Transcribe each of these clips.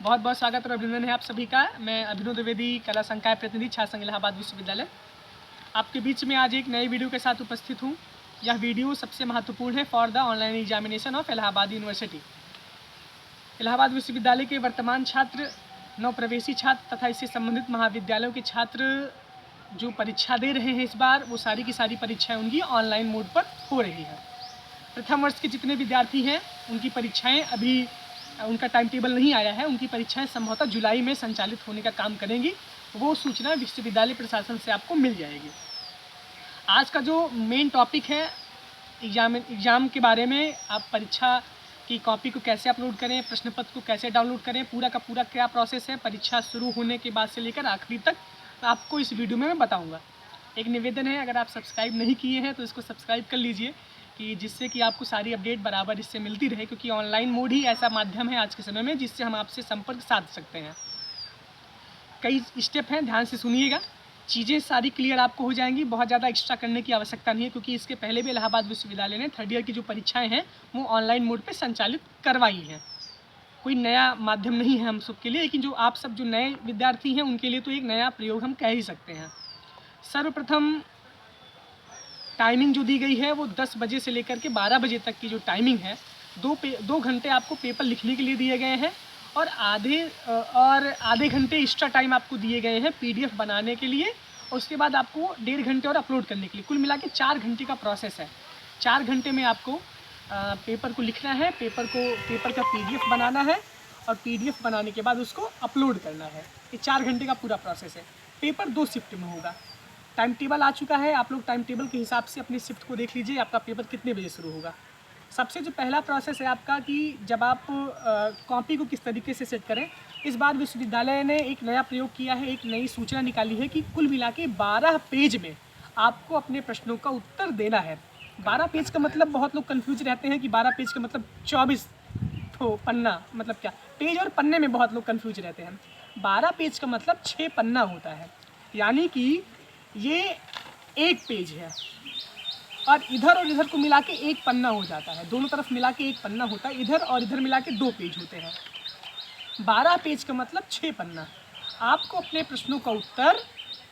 बहुत बहुत स्वागत और अभिनंदन है आप सभी का। मैं अभिनव द्विवेदी, कला संकाय प्रतिनिधि, छात्र संघ इलाहाबाद विश्वविद्यालय, आपके बीच में आज एक नए वीडियो के साथ उपस्थित हूँ। यह वीडियो सबसे महत्वपूर्ण है for the online examination of Allahabad university. Allahabad विश्वविद्यालय के वर्तमान छात्र, नवप्रवेशी छात्र तथा इससे संबंधित महाविद्यालयों के छात्र जो परीक्षा दे रहे हैं इस बार, वो सारी की सारी परीक्षाएँ उनकी ऑनलाइन मोड पर हो रही है। प्रथम वर्ष के जितने विद्यार्थी हैं उनकी परीक्षाएँ अभी उनका टाइम टेबल नहीं आया है, उनकी परीक्षाएं संभवतः जुलाई में संचालित होने का काम करेंगी। वो सूचना विश्वविद्यालय प्रशासन से आपको मिल जाएगी। आज का जो मेन टॉपिक है एग्ज़ाम के बारे में, आप परीक्षा की कॉपी को कैसे अपलोड करें, प्रश्न पत्र को कैसे डाउनलोड करें, पूरा का पूरा क्या प्रोसेस है परीक्षा शुरू होने के बाद से लेकर आखिरी तक आपको इस वीडियो में मैं बताऊँगा। एक निवेदन है, अगर आप सब्सक्राइब नहीं किए हैं तो इसको सब्सक्राइब कर लीजिए कि जिससे कि आपको सारी अपडेट बराबर इससे मिलती रहे, क्योंकि ऑनलाइन मोड ही ऐसा माध्यम है आज के समय में जिससे हम आपसे संपर्क साध सकते हैं। कई स्टेप हैं, ध्यान से सुनिएगा, चीज़ें सारी क्लियर आपको हो जाएंगी। बहुत ज़्यादा एक्स्ट्रा करने की आवश्यकता नहीं है, क्योंकि इसके पहले भी इलाहाबाद विश्वविद्यालय ने थर्ड ईयर की जो परीक्षाएँ हैं वो ऑनलाइन मोड पर संचालित करवाई हैं। कोई नया माध्यम नहीं है हम सब के लिए, लेकिन जो आप सब जो नए विद्यार्थी हैं उनके लिए तो एक नया प्रयोग हम कह ही सकते हैं। सर्वप्रथम टाइमिंग जो दी गई है वो 10 बजे से लेकर के 12 बजे तक की जो टाइमिंग है, 2 घंटे आपको पेपर लिखने के लिए दिए गए हैं और आधे घंटे एक्स्ट्रा टाइम आपको दिए गए हैं पीडीएफ बनाने के लिए, और उसके बाद आपको 1.5 घंटे और अपलोड करने के लिए। कुल मिला के 4 घंटे का प्रोसेस है। 4 घंटे में आपको पेपर को लिखना है, पेपर का पीडीएफ बनाना है और पीडीएफ बनाने के बाद उसको अपलोड करना है। ये 4 घंटे का पूरा प्रोसेस है। पेपर 2 शिफ्ट में होगा। टाइम टेबल आ चुका है, आप लोग टाइम टेबल के हिसाब से अपनी शिफ्ट को देख लीजिए, आपका पेपर कितने बजे शुरू होगा। सबसे जो पहला प्रोसेस है आपका कि जब आप कॉपी को किस तरीके से सेट करें। इस बार विश्वविद्यालय ने एक नया प्रयोग किया है, एक नई सूचना निकाली है कि कुल मिला के 12 पेज में आपको अपने प्रश्नों का उत्तर देना है। 12 पेज का मतलब बहुत लोग कन्फ्यूज रहते हैं कि 12 पेज का मतलब 24 तो पन्ना मतलब क्या, पेज और पन्ने में बहुत लोग कन्फ्यूज रहते हैं। 12 पेज का मतलब 6 पन्ना होता है, यानी कि ये 1 पेज है और इधर को मिला के 1 पन्ना हो जाता है। दोनों तरफ मिला के 1 पन्ना होता है, इधर और इधर मिला के 2 पेज होते हैं। 12 पेज का मतलब 6 पन्ना। आपको अपने प्रश्नों का उत्तर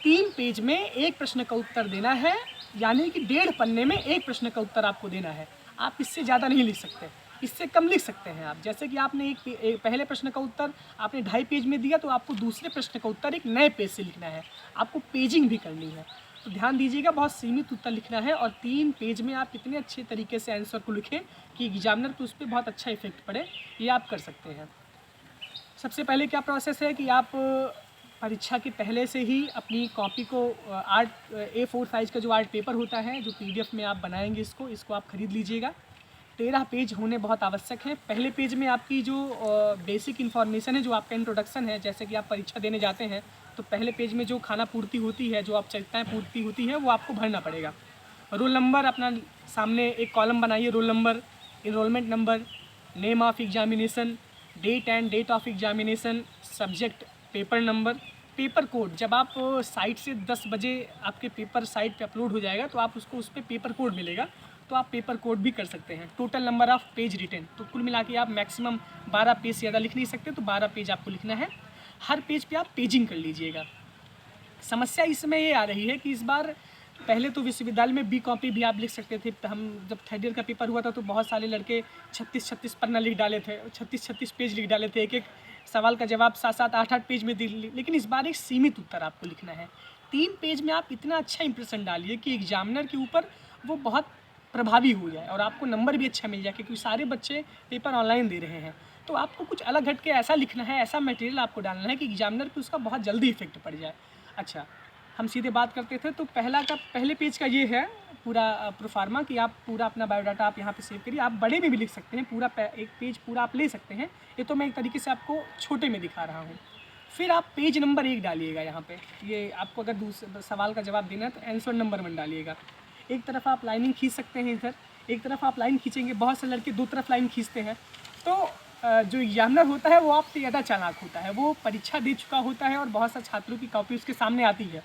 3 पेज में 1 प्रश्न का उत्तर देना है, यानी कि 1.5 पन्ने में 1 प्रश्न का उत्तर आपको देना है। आप इससे ज़्यादा नहीं लिख सकते, इससे कम लिख सकते हैं आप। जैसे कि आपने एक पहले प्रश्न का उत्तर आपने 2.5 पेज में दिया, तो आपको दूसरे प्रश्न का उत्तर एक नए पेज से लिखना है, आपको पेजिंग भी करनी है। तो ध्यान दीजिएगा, बहुत सीमित उत्तर लिखना है और 3 पेज में आप इतने अच्छे तरीके से आंसर को लिखें कि एग्जामिनर को उस पर बहुत अच्छा इफेक्ट पड़े। ये आप कर सकते हैं। सबसे पहले क्या प्रोसेस है कि आप परीक्षा के पहले से ही अपनी कॉपी को A4 साइज़ का जो आर्ट पेपर होता है, जो PDF में आप बनाएंगे, इसको आप खरीद लीजिएगा। 13 पेज होने बहुत आवश्यक है। पहले पेज में आपकी जो बेसिक इन्फॉर्मेशन है, जो आपका इंट्रोडक्शन है, जैसे कि आप परीक्षा देने जाते हैं तो पहले पेज में जो खाना पूर्ति होती है, जो आवश्यकताएँ पूर्ति होती है, वो आपको भरना पड़ेगा। रोल नंबर अपना सामने एक कॉलम बनाइए, roll number, enrolment number, name of examination, date and date of examination, subject, paper number, paper code. जब आप साइट से 10 बजे आपके पेपर साइट पे अपलोड हो जाएगा तो आप उसको उस पर पेपर कोड मिलेगा, तो आप पेपर कोड भी कर सकते हैं। Total number of page written, तो कुल मिला के आप मैक्सिमम 12 पेज से ज़्यादा लिख नहीं सकते, तो 12 पेज आपको लिखना है। हर पेज पे आप पेजिंग कर लीजिएगा। समस्या इसमें ये आ रही है कि इस बार पहले तो विश्वविद्यालय में बी कॉपी भी आप लिख सकते थे। हम जब थर्ड ईयर का पेपर हुआ था तो बहुत सारे लड़के 36-36 पन्ना लिख डाले थे, 36-36 पेज लिख डाले थे, एक सवाल का जवाब 7-7, 8-8 पेज में दे। लेकिन इस बार एक सीमित उत्तर आपको लिखना है। 3 पेज में आप इतना अच्छा इंप्रेशन डालिए कि एग्जामिनर के ऊपर वो बहुत प्रभावी हो जाए और आपको नंबर भी अच्छा मिल जाए, क्योंकि सारे बच्चे पेपर ऑनलाइन दे रहे हैं। तो आपको कुछ अलग हट के ऐसा लिखना है, ऐसा मटेरियल आपको डालना है कि एग्जामिनर पे उसका बहुत जल्दी इफेक्ट पड़ जाए। अच्छा, हम सीधे बात करते थे, तो पहले पेज का ये है पूरा प्रोफार्मा कि आप पूरा अपना बायोडाटा आप यहाँ पे सेव करिए। आप बड़े में भी लिख सकते हैं, पूरा एक पेज पूरा आप ले सकते हैं। ये तो मैं एक तरीके से आपको छोटे में दिखा रहा हूँ। फिर आप पेज नंबर 1 डालिएगा यहाँ पे। ये आपको अगर दूसरे सवाल का जवाब देना है तो आंसर नंबर 1 डालिएगा। एक तरफ आप लाइनिंग खींच सकते हैं, इधर एक तरफ आप लाइन खींचेंगे। बहुत से लड़के 2 तरफ लाइन खींचते हैं, तो जो एग्जामिनर होता है वो आपसे ज़्यादा चालाक होता है, वो परीक्षा दे चुका होता है और बहुत से छात्रों की कॉपी उसके सामने आती है।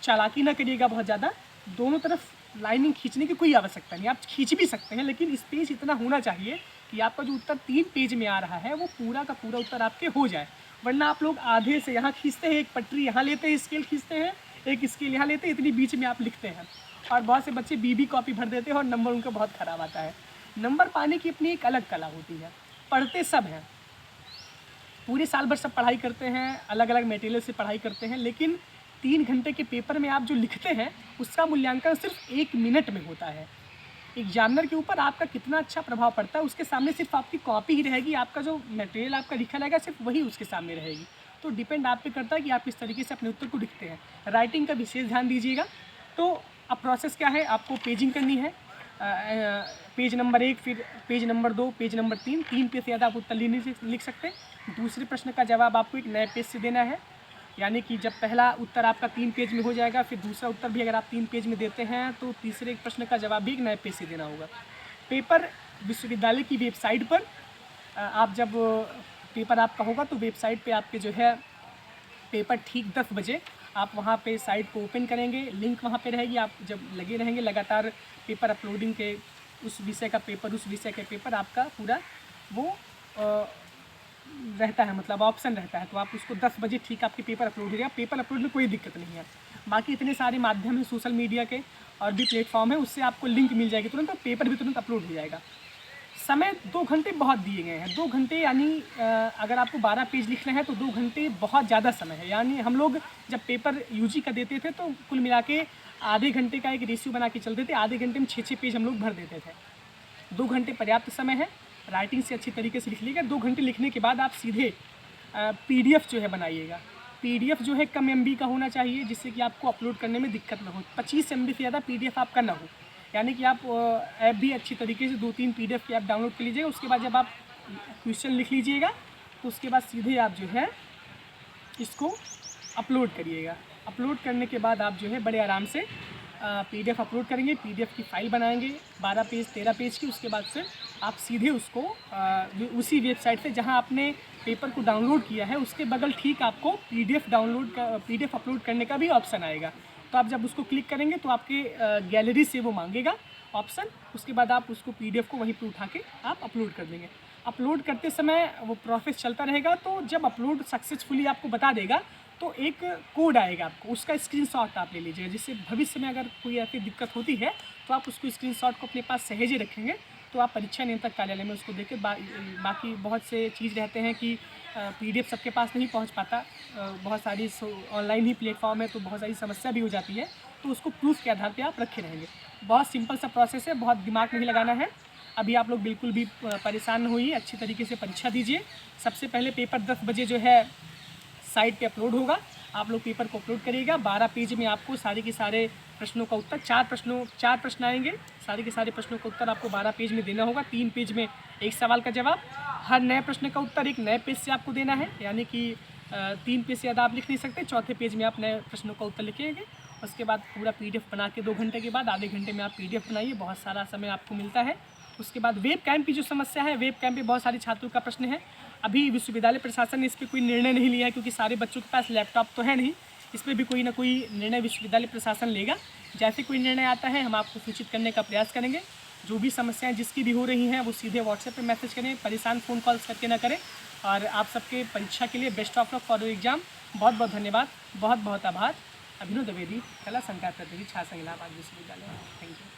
चालाकी ना करिएगा बहुत ज़्यादा, दोनों तरफ लाइनिंग खींचने की कोई आवश्यकता नहीं। आप खींच भी सकते हैं, लेकिन स्पेस इतना होना चाहिए कि आपका जो उत्तर 3 पेज में आ रहा है वो पूरा का पूरा उत्तर आपके हो जाए, वरना आप लोग आधे से यहाँ खींचते हैं, एक पटरी यहाँ लेते हैं, स्केल खींचते हैं, एक स्केल यहाँ लेते हैं, इतनी बीच में आप लिखते हैं और बहुत से बच्चे बी कॉपी भर देते हैं और नंबर उनका बहुत ख़राब आता है। नंबर पाने की अपनी एक अलग कला होती है। पढ़ते सब हैं, पूरे साल भर सब पढ़ाई करते हैं, अलग अलग मटेरियल से पढ़ाई करते हैं, लेकिन 3 घंटे के पेपर में आप जो लिखते हैं उसका मूल्यांकन सिर्फ 1 मिनट में होता है। एग्जामिनर के ऊपर आपका कितना अच्छा प्रभाव पड़ता है, उसके सामने सिर्फ आपकी कॉपी ही रहेगी, आपका जो मटेरियल आपका लिखा रहेगा सिर्फ वही उसके सामने रहेगी। तो डिपेंड आप पे करता है कि आप किस तरीके से अपने उत्तर को लिखते हैं। राइटिंग का विशेष ध्यान दीजिएगा। तो अब प्रोसेस क्या है, आपको पेजिंग करनी है, पेज नंबर 1, फिर page number 2, page number 3, 3 page से ज़्यादा आप उत्तर नहीं लिख सकते। दूसरे प्रश्न का जवाब आपको एक नए पेज से देना है, यानी कि जब पहला उत्तर आपका 3 पेज में हो जाएगा, फिर दूसरा उत्तर भी अगर आप 3 पेज में देते हैं तो तीसरे प्रश्न का जवाब भी एक नए पेज से देना होगा। पेपर विश्वविद्यालय की वेबसाइट पर आप जब पेपर आपका होगा तो वेबसाइट पे आपके जो है पेपर ठीक 10 बजे आप वहाँ पे साइट को ओपन करेंगे, लिंक वहाँ पे रहेगी, आप जब लगे रहेंगे लगातार पेपर अपलोडिंग के, उस विषय का पेपर आपका पूरा वो रहता है, मतलब ऑप्शन रहता है, तो आप उसको 10 बजे ठीक आपके पेपर अपलोड हो जाएगा। पेपर अपलोड में कोई दिक्कत नहीं है। बाकी इतने सारे माध्यम हैं सोशल मीडिया के और भी प्लेटफॉर्म है, उससे आपको लिंक मिल जाएगी तुरंत और पेपर भी तुरंत अपलोड हो जाएगा। समय 2 घंटे बहुत दिए गए हैं। 2 घंटे यानी अगर आपको 12 पेज लिखना है तो 2 घंटे बहुत ज़्यादा समय है। यानी हम लोग जब पेपर यूजी का देते थे तो कुल मिला के आधे घंटे का एक रेशियो बना के चलते थे, आधे घंटे में 6-6 पेज हम लोग भर देते थे। 2 घंटे पर्याप्त समय है। राइटिंग से अच्छी तरीके से लिख लीजिएगा। 2 घंटे लिखने के बाद आप सीधे PDF जो है बनाइएगा। PDF जो है कम MB का होना चाहिए, जिससे कि आपको अपलोड करने में दिक्कत ना हो। 25 MB से ज़्यादा PDF आपका ना हो, यानी कि आप ऐप भी अच्छी तरीके से 2-3 PDF की ऐप डाउनलोड कर लीजिएगा। उसके बाद जब आप क्वेश्चन लिख लीजिएगा तो उसके बाद सीधे आप जो है इसको अपलोड करिएगा। अपलोड करने के बाद आप जो है बड़े आराम से PDF अपलोड करेंगे, PDF की फ़ाइल बनाएंगे 12 पेज 13 पेज की। उसके बाद फिर आप सीधे उसको उसी वेबसाइट से जहां आपने पेपर को डाउनलोड किया है उसके बगल ठीक आपको PDF अपलोड करने का भी ऑप्शन आएगा। तो आप जब उसको क्लिक करेंगे तो आपके गैलरी से वो मांगेगा ऑप्शन, उसके बाद आप उसको PDF को वहीं पर उठा के आप अपलोड कर देंगे। अपलोड करते समय वो प्रोसेस चलता रहेगा, तो जब अपलोड सक्सेसफुली आपको बता देगा तो एक कोड आएगा आपको, उसका स्क्रीनशॉट आप ले लीजिएगा, जिससे भविष्य में अगर कोई ऐसी दिक्कत होती है तो आप उसको स्क्रीनशॉट को अपने पास सहेजे रखेंगे, तो आप परीक्षा नियंत्रक कार्यालय में उसको देके बाकी बहुत से चीज़ रहते हैं कि PDF सबके पास नहीं पहुंच पाता, बहुत सारी ऑनलाइन ही प्लेटफॉर्म है तो बहुत सारी समस्या भी हो जाती है, तो उसको प्रूफ के आधार पर आप रखे रहेंगे। बहुत सिंपल सा प्रोसेस है, बहुत दिमाग नहीं लगाना है। अभी आप लोग बिल्कुल भी परेशान न होइए, अच्छी तरीके से परीक्षा दीजिए। सबसे पहले पेपर 10 बजे जो है साइट पे अपलोड होगा, आप लोग पेपर को अपलोड करिएगा। 12 पेज में आपको सारे के सारे प्रश्नों का उत्तर, 4 प्रश्न आएंगे, सारे के सारे प्रश्नों का उत्तर आपको 12 पेज में देना होगा। 3 पेज में एक सवाल का जवाब, हर नए प्रश्न का उत्तर एक नए पेज से आपको देना है, यानी कि 3 पेज से ज़्यादा आप लिख नहीं सकते। चौथे पेज में आप नए प्रश्नों का उत्तर लिखेंगे। उसके बाद पूरा PDF बना के 2 घंटे के बाद आधे घंटे में आप PDF बनाइए, बहुत सारा समय आपको मिलता है। उसके बाद वेब कैम की जो समस्या है, वेब कैम पे बहुत सारे छात्रों का प्रश्न है। अभी विश्वविद्यालय प्रशासन ने इस पर कोई निर्णय नहीं लिया है, क्योंकि सारे बच्चों के पास लैपटॉप तो है नहीं। इस पर भी कोई ना कोई निर्णय विश्वविद्यालय प्रशासन लेगा। जैसे कोई निर्णय आता है हम आपको सूचित करने का प्रयास करेंगे। जो भी समस्याएं जिसकी भी हो रही हैं वो सीधे WhatsApp पे मैसेज करें, परेशान फ़ोन कॉल्स करके ना करें। और आप सबके परीक्षा के लिए best of luck for your exam. बहुत बहुत धन्यवाद, बहुत बहुत आभार। अभिनव द्विवेदी, कला संकाय प्रतिनिधि, छात्र संघ इलाहाबाद विश्वविद्यालय। Thank you.